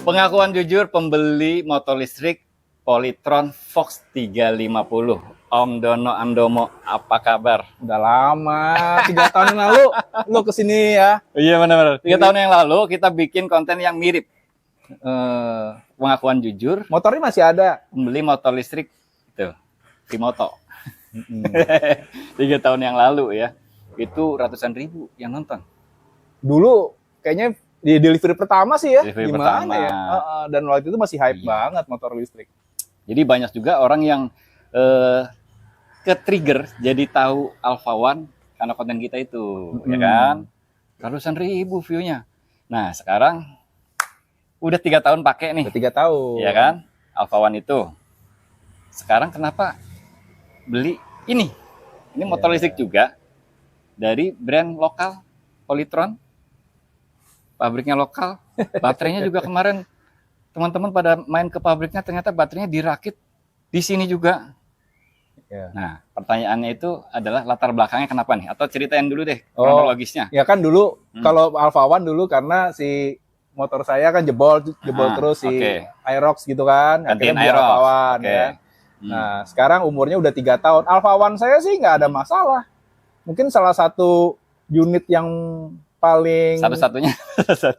Pengakuan jujur pembeli motor listrik Polytron Fox 350. Om Dono Andomo, apa kabar? Udah lama, 3 tahun yang lalu lu kesini ya. Iya benar-benar. 3 tahun yang lalu kita bikin konten yang mirip. Pengakuan jujur. Motornya masih ada. Membeli motor listrik itu, Vimoto. 3 tahun yang lalu ya. Itu ratusan ribu yang nonton. Dulu kayaknya di delivery pertama sih ya. Delivery Gimana pertama. ya? Dan waktu itu masih hype Iya. banget motor listrik. Jadi banyak juga orang yang ke-trigger jadi tahu Alpha One karena konten kita itu, ya kan? Ratusan ribu view-nya. Nah, sekarang udah 3 tahun pakai nih, Udah 3 tahun. ya kan? Alpha One itu. Sekarang kenapa beli ini? Ini motor listrik juga dari brand lokal Polytron. Pabriknya lokal, baterainya juga kemarin teman-teman pada main ke pabriknya ternyata baterainya dirakit di sini juga. Ya. Nah, pertanyaannya itu adalah latar belakangnya kenapa nih? Atau ceritain dulu deh kronologisnya. Ya kan dulu kalau Alpha One dulu karena si motor saya kan jebol terus si Aerox gitu kan. Gantiin Akhirnya beli Aerox. Alpha One ya. Nah, sekarang umurnya udah 3 tahun. Alpha One saya sih nggak ada masalah. Mungkin salah satu unit yang paling Satu-satunya.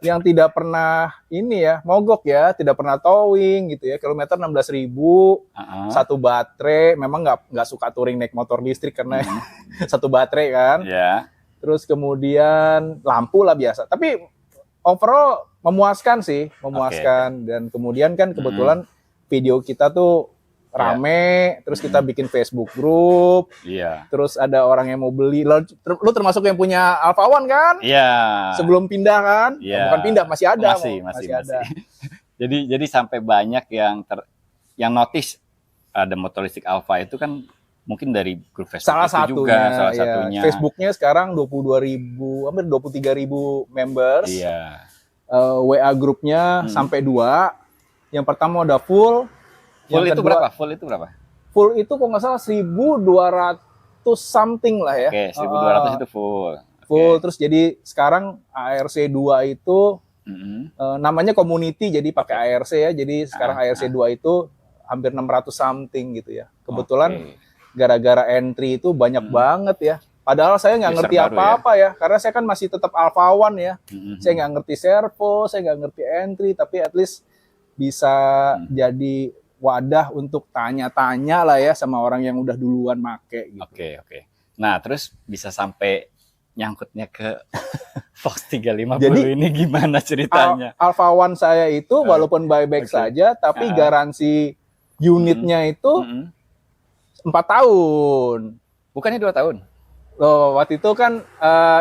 yang tidak pernah ini ya, mogok ya, tidak pernah towing gitu ya. Kilometer 16.000, satu baterai, memang nggak suka touring naik motor listrik karena satu baterai kan. Ya. Terus kemudian lampu lah biasa. Tapi overall memuaskan sih, memuaskan. Dan kemudian kan kebetulan video kita tuh rame, terus kita bikin Facebook group. Iya. Terus ada orang yang mau beli. Lu termasuk yang punya Alpha One kan? Iya. Sebelum pindah kan? Iya. Bukan pindah, masih ada. Masih ada. jadi sampai banyak yang notice ada motor listrik Alpha itu kan mungkin dari grup Facebook Salah itu juga salah satunya. Facebooknya sekarang 22.000, hampir 23.000 members. Iya. WA grupnya sampai 2. Yang pertama udah full. Full itu berapa? Full itu kok nggak salah 1.200 something lah ya. Oke, 1.200 itu full. Full, terus jadi sekarang ARC 2 itu namanya community, jadi pakai ARC ya. Jadi sekarang ARC 2 itu hampir 600 something gitu ya. Kebetulan gara-gara entry itu banyak banget ya. Padahal saya nggak ngerti apa-apa ya, karena saya kan masih tetap Alpha One ya. Saya nggak ngerti servo, saya nggak ngerti entry, tapi at least bisa jadi wadah untuk tanya-tanya lah ya sama orang yang udah duluan make gitu. Oke. Nah, terus bisa sampai nyangkutnya ke Fox 350 Jadi, ini gimana ceritanya? Alpha One saya itu walaupun buyback saja, tapi garansi unitnya itu 4 tahun. Bukannya 2 tahun? Loh, waktu itu kan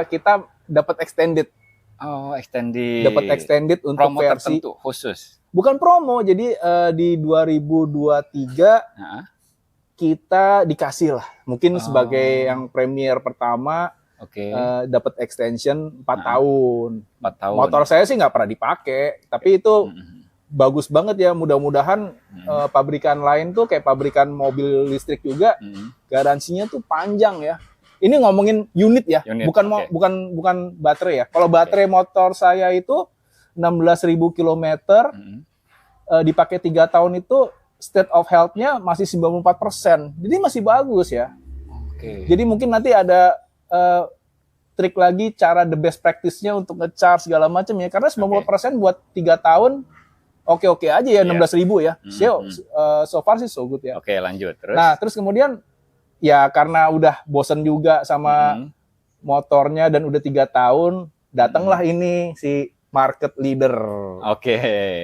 kita dapat extended. Oh, extended. Dapat extended untuk promo versi tertentu khusus. Bukan promo, jadi di 2023 kita dikasih lah, mungkin sebagai yang premier pertama, dapat extension 4 tahun. 4 tahun. Motor saya sih nggak pernah dipakai, tapi itu bagus banget ya. Mudah-mudahan pabrikan lain tuh kayak pabrikan mobil listrik juga, garansinya tuh panjang ya. Ini ngomongin unit ya, bukan baterai ya. Kalau baterai motor saya itu 16.000 kilometer, dipakai 3 tahun itu state of health-nya masih 94%. Jadi masih bagus ya. Jadi mungkin nanti ada trik lagi cara the best practice-nya untuk nge-charge segala macam ya. Karena 90% buat 3 tahun oke aja ya, 16.000 ya. So far sih so good ya. Oke, lanjut terus. Nah, terus kemudian ya karena udah bosen juga sama motornya dan udah 3 tahun, datanglah ini si market leader.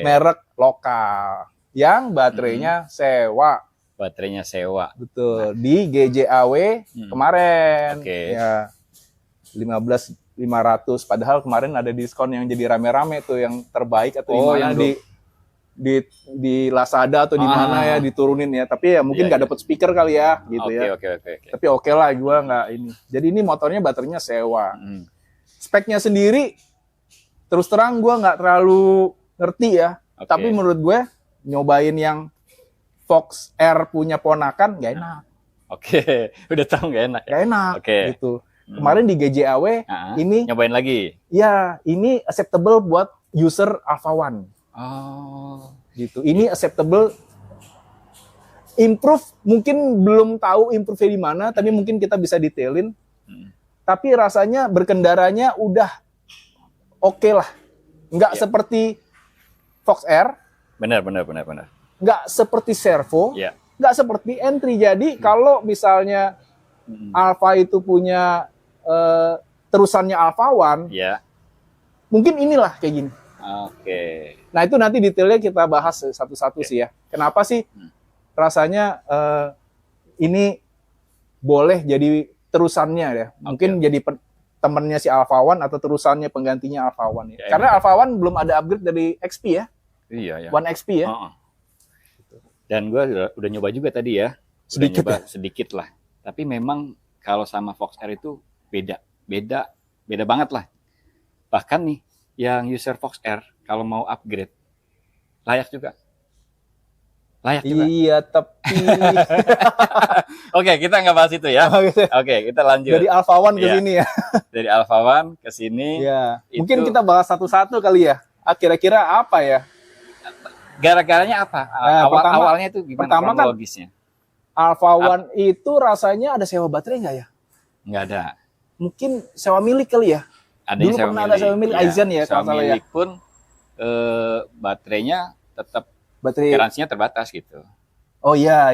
Merek lokal yang baterainya sewa. Baterainya sewa. Betul. Di GJAW kemarin. Ya 15.500. Padahal kemarin ada diskon yang jadi rame-rame tuh, yang terbaik atau gimana di Lazada atau di mana ya diturunin ya. Tapi ya mungkin nggak dapet speaker kali ya gitu ya. Tapi oke lah, gua nggak ini. Jadi ini motornya baterainya sewa. Speknya sendiri terus terang gue nggak terlalu ngerti ya. Tapi menurut gue nyobain yang Fox R punya ponakan gak enak. Udah tahu gak enak. Gak enak gitu. Kemarin di GJAW ini nyobain lagi. Ya, ini acceptable buat user Alpha One. Oh, gitu. Ini acceptable. Improve mungkin belum tahu improve di mana, tapi mungkin kita bisa detailin. Tapi rasanya berkendaranya udah oke lah. Nggak seperti Fox R, benar. nggak seperti Servo, Ya. nggak seperti Entry. Jadi kalau misalnya Alfa itu punya terusannya Alfa One, Ya. mungkin inilah kayak gini. Oke. Nah itu nanti detailnya kita bahas satu-satu sih ya. Kenapa sih rasanya ini boleh jadi terusannya ya? Mungkin jadi temennya si Alfa One atau terusannya penggantinya Alfa One ya. Karena Alfa One belum ada upgrade dari XP ya. Iya ya. One XP ya. Dan gue udah nyoba juga tadi ya. Sedikit nyoba sedikit lah. Tapi memang kalau sama Fox R itu beda banget lah. Bahkan nih yang user Fox R kalau mau upgrade layak juga. Iya, tapi Oke, kita nggak bahas itu ya. Oke, kita lanjut. dari Alfa One ke sini ya. Dari Alfa One ke sini. Ya. Mungkin kita bahas satu-satu kali ya. Kira-kira apa ya? Gara-garanya apa? Awalnya itu gimana kronologisnya? Alfa One itu rasanya ada sewa baterai nggak ya? Nggak ada. Mungkin sewa milik kali ya? Ada Dulu yang sewa pernah milik. ada sewa milik Aizen ya, sewa kalau salah ya. milik pun baterainya tetap Baterai. garansinya terbatas gitu. Oh iya.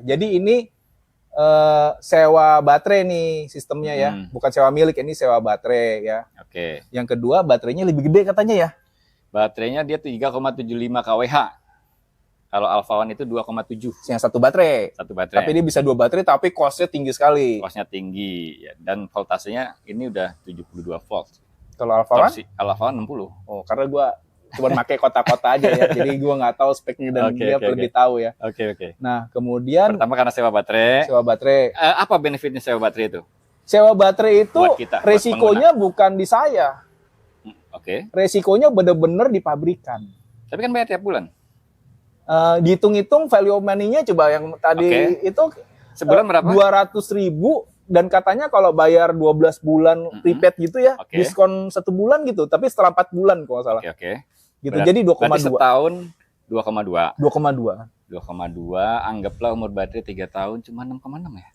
Jadi ini sewa baterai nih sistemnya ya. Bukan sewa milik, ini sewa baterai ya. Oke. Yang kedua baterainya lebih gede katanya ya. Baterainya dia 3,75 kWh. Kalau Alfa One itu 2,7. Yang satu baterai. Satu baterai. Tapi ini bisa 2 baterai tapi cost-nya tinggi sekali. Cost-nya tinggi ya. Dan voltasenya ini udah 72 volt. Kalau Alfa One? Alfa One 60. Oh, karena gua cuma pakai kota-kota aja ya. Jadi gua nggak tahu speknya dan dia lebih tahu ya. Oke. Nah, kemudian pertama karena sewa baterai. Sewa baterai. Apa benefitnya sewa baterai itu? Sewa baterai itu Buat kita, resikonya bukan di saya. Oke. Resikonya bener-bener di pabrikan. Tapi kan bayar tiap bulan. Dihitung-hitung value of money-nya coba yang tadi itu sebulan berapa? 200.000 dan katanya kalau bayar 12 bulan prepaid gitu ya, diskon 1 bulan gitu, tapi setelah 4 bulan kalau nggak salah. Oke. Gitu. Jadi 2,2. Berarti setahun 2,2. 2,2. Anggaplah umur baterai 3 tahun cuma 6,6 ya.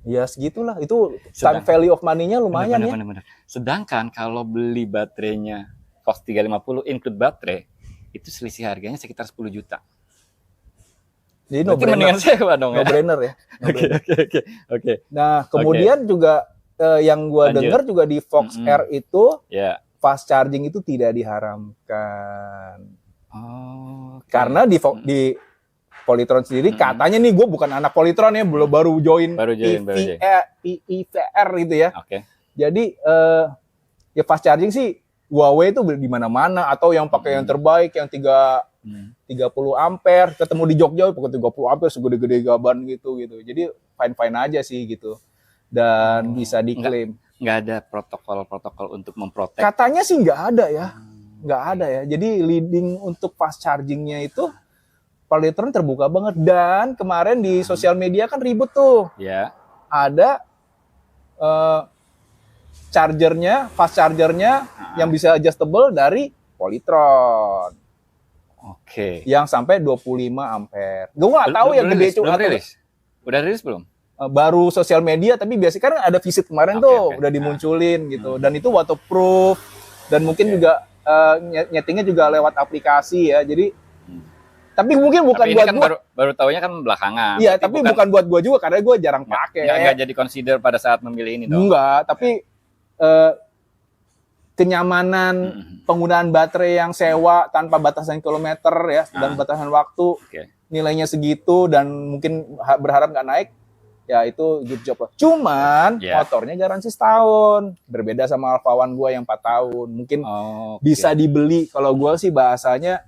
Ya segitulah. Itu time value of money-nya lumayan ya. Bener. Sedangkan kalau beli baterainya Fox 350 include baterai itu selisih harganya sekitar 10 juta. Jadi mendingan sewa dong ya. No brainer ya. Oke. Nah, kemudian juga yang gua dengar juga di Fox R itu fast charging itu tidak diharamkan. Karena di Polytron sendiri katanya nih, gue bukan anak Polytron ya, baru join PIVR gitu ya. Jadi ya fast charging sih Huawei itu di mana-mana, atau yang pakai yang terbaik yang 30 ampere, ketemu di Jogja pakai 30 ampere segede-gede gaban gitu. Jadi fine aja sih gitu. Dan bisa diklaim. Nggak ada protokol untuk memprotek. Katanya sih nggak ada ya. Nggak ada ya. Jadi leading untuk fast chargingnya itu Polytron terbuka banget. Dan kemarin di sosial media kan ribut tuh. Ya. Ada fast chargernya yang bisa adjustable dari Polytron. Oke. Yang sampai 25 ampere. Gue nggak tahu yang gede belum rilis. Udah rilis belum? Baru sosial media, tapi biasanya kan ada visit kemarin udah dimunculin gitu. Dan itu waterproof. Dan mungkin juga nyetingnya juga lewat aplikasi ya. Jadi tapi mungkin bukan buat kan gua. Baru tahunya kan belakangan. Iya, tapi bukan buat gua juga karena gua jarang pakai. Nggak jadi consider pada saat memilih ini dong. Enggak, tapi kenyamanan penggunaan baterai yang sewa tanpa batasan kilometer ya dan batasan waktu, nilainya segitu dan mungkin berharap nggak naik, ya itu good job lah. Cuman motornya garansi setahun, berbeda sama Alfa One gua yang 4 tahun. Mungkin bisa dibeli, kalau gua sih bahasanya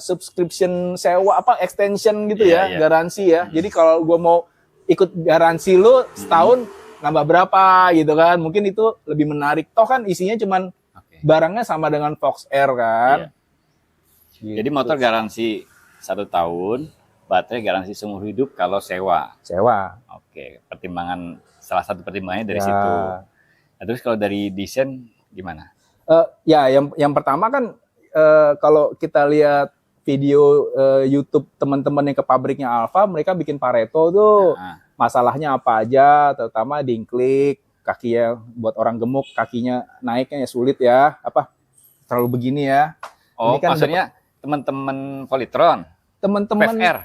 subscription sewa extension gitu ya, garansi ya. Jadi kalau gua mau ikut garansi lu setahun nambah berapa gitu kan, mungkin itu lebih menarik. Toh kan isinya cuman barangnya sama dengan Fox R kan. Gitu. Jadi motor garansi 1 tahun, baterai garansi seumur hidup kalau sewa. Oke, salah satu pertimbangannya dari situ. Nah, terus kalau dari desain gimana? Ya yang pertama kan kalau kita lihat video YouTube teman-teman yang ke pabriknya Alfa, mereka bikin Pareto tuh masalahnya apa aja, terutama dingklik, kakinya buat orang gemuk, kakinya naiknya ya sulit ya, apa terlalu begini ya. Oh, ini kan maksudnya teman-teman Polytron, teman-teman PFR.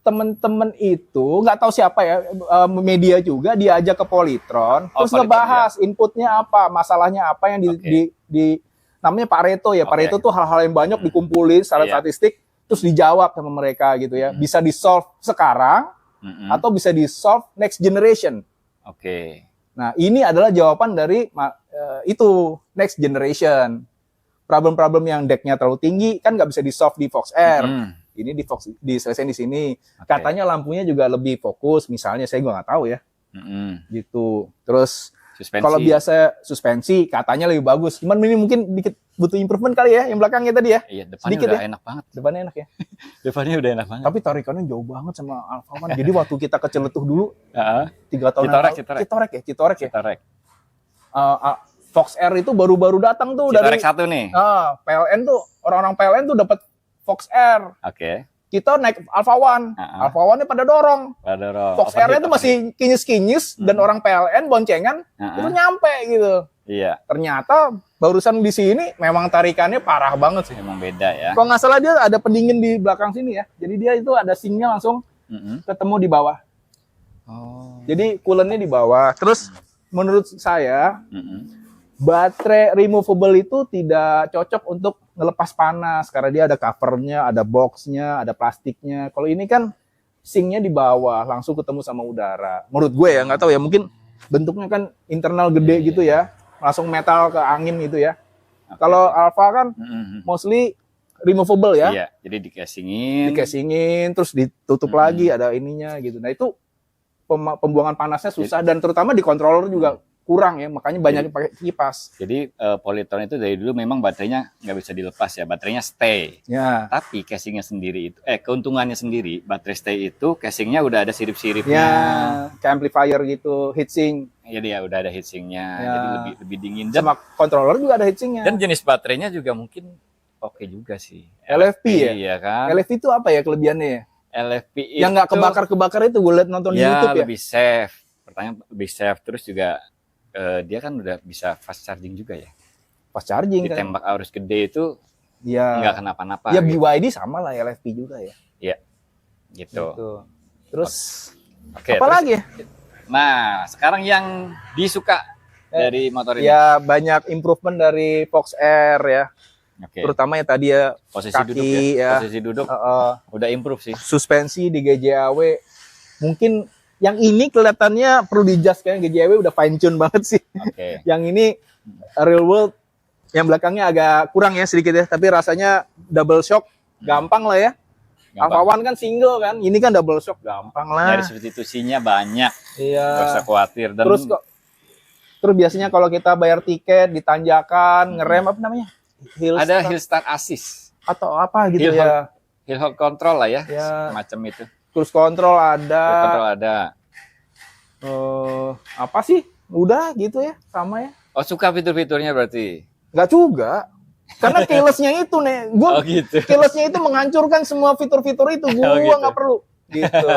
Teman-teman itu nggak tahu siapa ya, media juga diajak ke Polytron, terus Polytron, ngebahas inputnya apa, masalahnya apa yang di namanya Pareto ya. Pareto tuh hal-hal yang banyak dikumpulin secara statistik, terus dijawab sama mereka gitu ya. Bisa di-solve sekarang, atau bisa di-solve next generation. Nah, ini adalah jawaban dari itu, next generation. Problem-problem yang deck-nya terlalu tinggi, kan nggak bisa di-solve di Fox Air. Ini diselesaikan di sini. Katanya lampunya juga lebih fokus, misalnya, saya juga nggak tahu ya. Gitu. Terus, kalau biasa suspensi katanya lebih bagus. Cuman ini mungkin dikit butuh improvement kali ya, yang belakangnya tadi ya. Iya, depannya sedikit udah ya. Enak banget. Depannya enak ya. Depannya udah enak banget. Tapi tarikannya jauh banget sama Alfa One. Jadi waktu kita ke Celetuh dulu, 3 tahun lalu. Citorek ya. Fox Air itu baru-baru datang tuh Citorek dari 1 nih. PLN tuh, orang-orang PLN tuh dapat Fox Air. Kita naik Alfa One. Alfa One-nya pada dorong. Fox Air-nya itu masih kinyis-kinyis dan orang PLN boncengan itu nyampe gitu. Iya. Ternyata barusan di sini memang tarikannya parah banget sih. Memang beda ya. Kalau nggak salah dia ada pendingin di belakang sini ya. Jadi dia itu ada sinknya langsung ketemu di bawah. Jadi coolant-nya di bawah. Terus menurut saya baterai removable itu tidak cocok untuk ngelepas panas karena dia ada covernya, ada boxnya, ada plastiknya. Kalau ini kan sinknya di bawah, langsung ketemu sama udara. Menurut gue ya, nggak tahu ya, mungkin bentuknya kan internal gede gitu ya, langsung metal ke angin gitu ya. Kalau Alfa kan mostly removable ya. Iya, jadi dikasingin. Dikasingin, terus ditutup lagi, ada ininya gitu. Nah itu pembuangan panasnya susah dan terutama di controller juga kurang ya, makanya banyak pakai kipas. Jadi Polytron itu dari dulu memang baterainya nggak bisa dilepas ya, baterainya stay. Ya. Tapi casingnya sendiri itu, keuntungannya sendiri, baterai stay itu casingnya udah ada sirip-siripnya. Ya, kayak amplifier gitu, heatsink. Iya dia udah ada heatsinknya, jadi lebih dingin. Dan sama controller juga ada heatsinknya. Dan jenis baterainya juga mungkin oke juga sih. LFP ya? Iya kan. LFP itu apa ya kelebihannya ya? LFP itu yang nggak kebakar-kebakar itu gue liat nonton di YouTube ya. Lebih safe. Pertanyaan lebih safe, terus juga dia kan udah bisa fast charging juga ya. Fast charging ditembak kan. arus gede itu ya nggak kenapa-napa. Ya gitu. BYD sama lah LFP juga ya. Iya. Gitu. Terus apa lagi ya? Nah, sekarang yang disuka dari motor ini. Ya banyak improvement dari Fox Air ya. Terutama yang tadi ya posisi kaki duduk ya. Posisi duduk udah improve sih. Suspensi di GJAW mungkin yang ini kelihatannya perlu di-adjust, kayaknya GJAW udah fine tune banget sih. Yang ini real world yang belakangnya agak kurang ya sedikit ya, tapi rasanya double shock gampang lah ya. Alfa One kan single kan, ini kan double shock gampang lah. Dari substitusinya banyak. Iya. Gak usah khawatir. Dan terus biasanya kalau kita bayar tiket di tanjakan ngerem apa namanya? Hill Start Assist atau apa gitu ya. Hill Hold Control lah ya. Macam itu. Cruise control ada. Cruise control ada. Apa sih? Udah gitu ya, sama ya. Oh, suka fitur-fiturnya berarti? Nggak juga. Karena keyless-nya itu nih, gitu. Keyless-nya itu menghancurkan semua fitur-fitur itu. Gua nggak perlu. Gitu.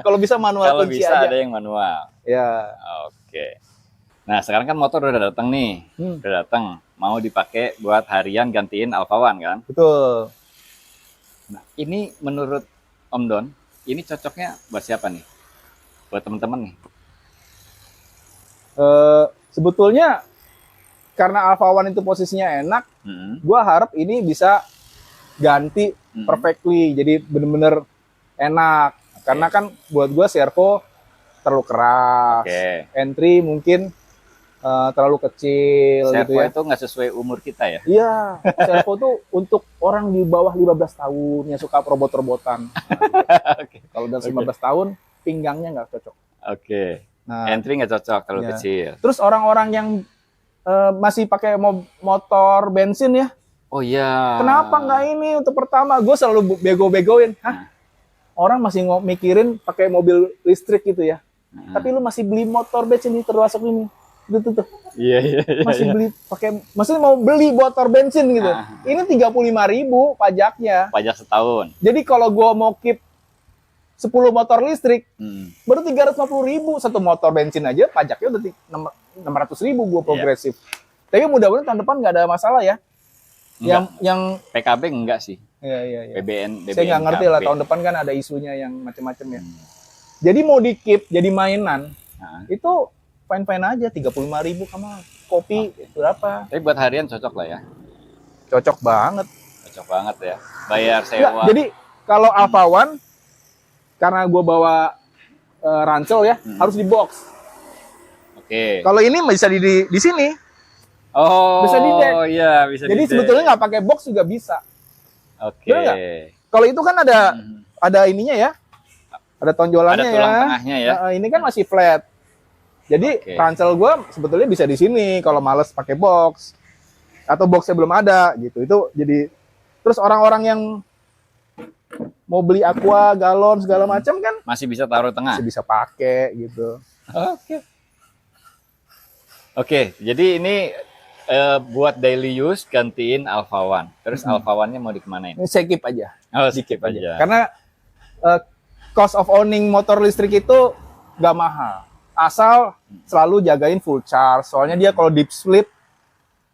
Kalau bisa manual kalau kunci bisa aja. Ada yang manual. Ya. Oke. Nah, sekarang kan motor udah datang nih. Udah datang. Mau dipakai buat harian gantiin Alfa One kan? Betul. Nah, ini menurut Om Don, ini cocoknya buat siapa nih? Buat teman-teman nih? Sebetulnya karena Alfa One itu posisinya enak, gua harap ini bisa ganti perfectly, jadi bener-bener enak. Karena kan buat gua servo terlalu keras, entry mungkin terlalu kecil. Servo gitu ya. Itu nggak sesuai umur kita ya? Iya, servo tuh untuk orang di bawah 15 tahun yang suka robot-robotan. Kalau udah 15 tahun, pinggangnya nggak cocok. Nah, entry nggak cocok, terlalu kecil. Terus orang-orang yang masih pakai motor bensin ya? Oh iya. Kenapa nggak ini untuk pertama? Gue selalu bego-begoin. Hah? Orang masih mikirin pakai mobil listrik gitu ya. Tapi lu masih beli motor bensin ini termasuk ini. Tuh. Iya. Masih beli pakai, maksudnya mau beli motor bensin gitu. Ini 35.000 pajaknya. Pajak setahun. Jadi kalau gua mau keep 10 motor listrik, baru 350.000 satu motor bensin aja, pajaknya udah 600.000 gua progresif. Tapi mudah-mudahan tahun depan nggak ada masalah ya. Yang PKB enggak sih. Iya. BBN Saya nggak ngerti lah, tahun depan kan ada isunya yang macam-macam ya. Jadi mau di keep jadi mainan, itu fine-fine aja, 35.000 sama kopi berapa? Tapi buat harian cocok lah ya. Cocok banget. Cocok banget ya. Bayar sewa. Jadi kalau Alpha One, karena gue bawa ransel ya, harus di box. Oke. Kalau ini bisa di sini. Oh, bisa di deck. Iya, bisa jadi di deck. sebetulnya nggak pakai box juga bisa. Oke. Kalau itu kan ada ininya ya, ada tonjolannya ada tulang ya. tengahnya ya. Ini kan masih flat. Jadi ransel gue sebetulnya bisa di sini kalau males pakai box atau boxnya belum ada gitu. Itu jadi terus orang-orang yang mau beli aqua, galon segala macam kan masih bisa taruh tengah. Masih bisa pakai gitu. Oke, jadi ini buat daily use gantiin Alpha One. Terus Alpha One-nya mau dikemanain? Ini saya keep aja. Oh, skip aja. Karena cost of owning motor listrik itu nggak mahal. Asal selalu jagain full charge. Soalnya dia kalau deep sleep,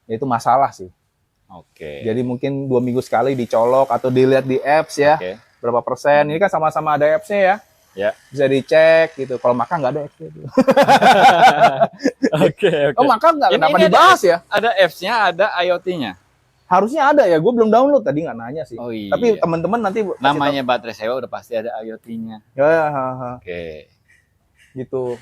ya itu masalah sih. Oke. Jadi mungkin 2 minggu sekali dicolok atau dilihat di apps ya. Berapa persen. Ini kan sama-sama ada apps-nya ya. Ya. Bisa dicek gitu. Kalau Maka nggak ada apps-nya itu. Oke. Oh, Maka nggak, kenapa dibahas ya? Ada apps-nya, ada IoT-nya. Harusnya ada ya. Gue belum download tadi, nggak nanya sih. Oh, iya. Tapi teman-teman nanti namanya baterai sewa udah pasti ada IoT-nya. Ya. Oke. Gitu.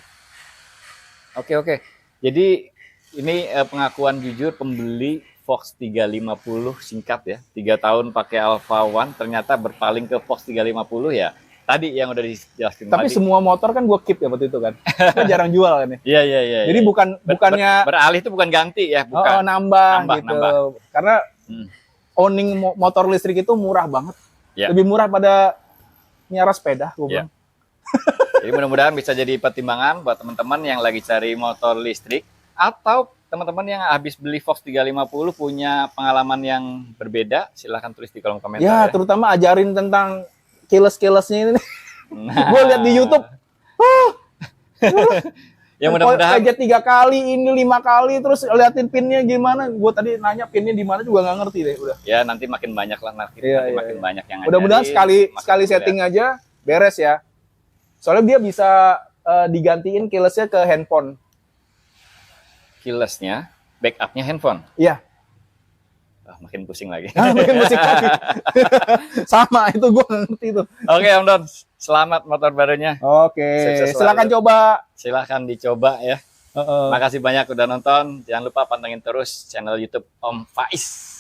Oke. Jadi ini pengakuan jujur pembeli Fox 350 singkat ya. 3 tahun pakai Alpha One ternyata berpaling ke Fox 350 ya. Tadi yang udah dijelaskan tapi tadi. semua motor kan gue keep ya waktu itu kan. Gue jarang jual kan ya. Iya. Jadi bukannya beralih itu bukan ganti ya, bukan. Nambah gitu. Karena owning motor listrik itu murah banget. Ya. Lebih murah pada nyara sepeda gue bilang. Jadi mudah-mudahan bisa jadi pertimbangan buat teman-teman yang lagi cari motor listrik atau teman-teman yang habis beli Fox 350 punya pengalaman yang berbeda, silahkan tulis di kolom komentar ya. Terutama ajarin tentang keyless-keylessnya ini. Gue lihat di YouTube. Ya mudah-mudahan pencet 3 kali, ini 5 kali, terus liatin pinnya gimana. Gue tadi nanya pinnya di mana juga nggak ngerti deh udah. Ya nanti makin banyak lah makin banyak yang mudah-mudahan sekali setting aja beres ya. Soalnya dia bisa digantiin keylessnya ke handphone. Keylessnya, backupnya handphone. Iya. Makin pusing lagi. Makin pusing lagi. Sama itu gue ngerti itu. Oke Om Don, selamat motor barunya. Oke, silakan coba. Silahkan dicoba ya. Makasih banyak udah nonton. Jangan lupa pantengin terus channel YouTube Om Faiz.